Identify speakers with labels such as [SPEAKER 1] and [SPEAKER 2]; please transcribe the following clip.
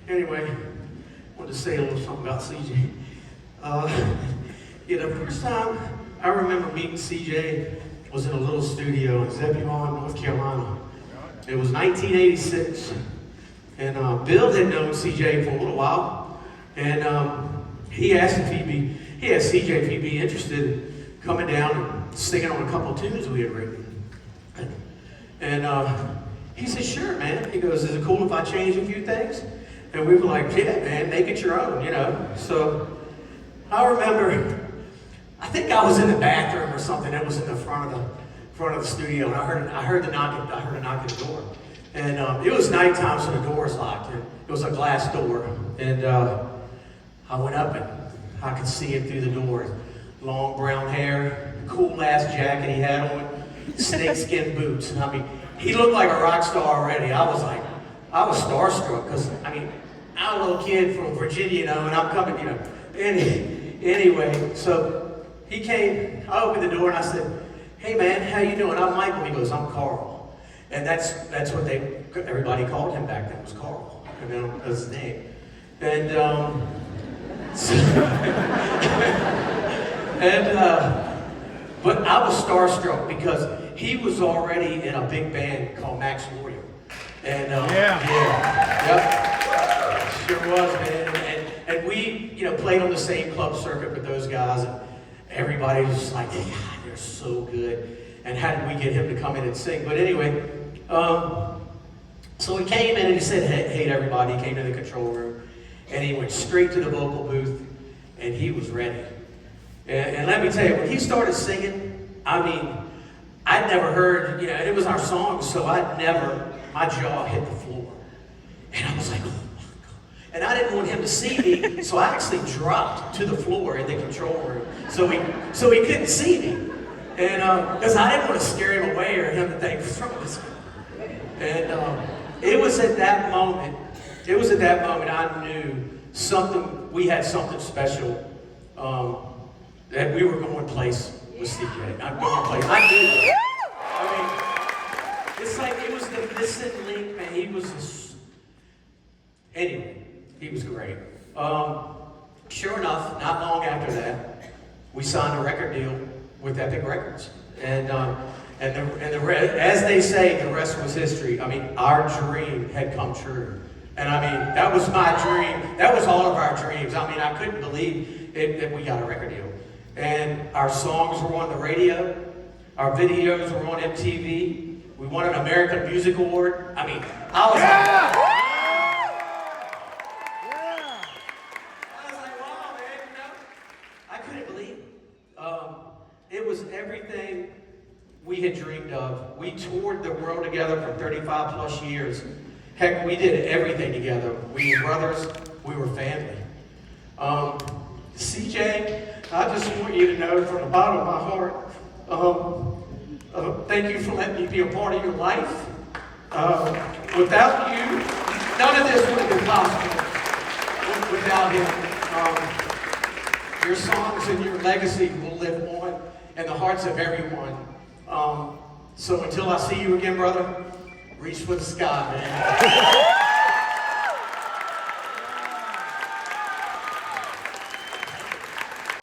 [SPEAKER 1] Anyway, I wanted to say a little something about CJ. The first time I remember meeting CJ was in a little studio in Zebulon, North Carolina. It was 1986. And Bill had known CJ for a little while. And he asked CJ if he'd be interested in coming down and singing on a couple of tunes we had written. And he said, sure, man. He goes, is it cool if I change a few things? And we were like, yeah, man, make it your own, you know. So I remember, I think I was in the bathroom or something. It was in the front of the studio, and I heard a knock at the door. And it was nighttime, so the door was locked. And it was a glass door. And I went up, and I could see him through the door. Long brown hair, cool ass jacket he had on, snakeskin boots. And I mean, he looked like a rock star already. I was like, I was starstruck because, I mean, I'm a little kid from Virginia, you know, and I'm coming, you know. Anyway, so he came, I opened the door and I said, "Hey man, how you doing? I'm Michael." He goes, "I'm Carl." And that's what everybody called him back then, was Carl. You know, that was his name. And, but I was starstruck because he was already in a big band called Max Loyal. And yep, sure was, man. And we, you know, played on the same club circuit with those guys, and everybody was just like, "God, they're so good." And how did we get him to come in and sing? But anyway, so he came in and he said, "Hey to everybody." He came to the control room, and he went straight to the vocal booth, and he was ready. And let me tell you, when he started singing, I mean, I'd never heard, you know, and it was our song, so my jaw hit the floor. And I was like, "Oh my God." And I didn't want him to see me, so I actually dropped to the floor in the control room so he couldn't see me. And because I didn't want to scare him away or him to think, "What's wrong with this guy?" And it was at that moment I knew we had something special, that we were going place with CJ. I'm going place. I knew it. I mean, it's like it was the missing link, man. He was anyway, he was great. Sure enough, not long after that, we signed a record deal with Epic Records. And as they say, the rest was history. I mean, our dream had come true. And I mean, that was my dream. That was all of our dreams. I mean, I couldn't believe that we got a record deal. And our songs were on the radio. Our videos were on MTV. We won an American Music Award. I mean, I was like, wow, man, you know? I couldn't believe it. It was everything we had dreamed of. We toured the world together for 35 plus years. Heck, we did everything together. We were brothers, we were family. CJ, I just want you to know from the bottom of my heart, thank you for letting me be a part of your life. Without you, none of this would have been possible. Without him, your songs and your legacy will live on in the hearts of everyone. So until I see you again, brother, reach for the sky, man.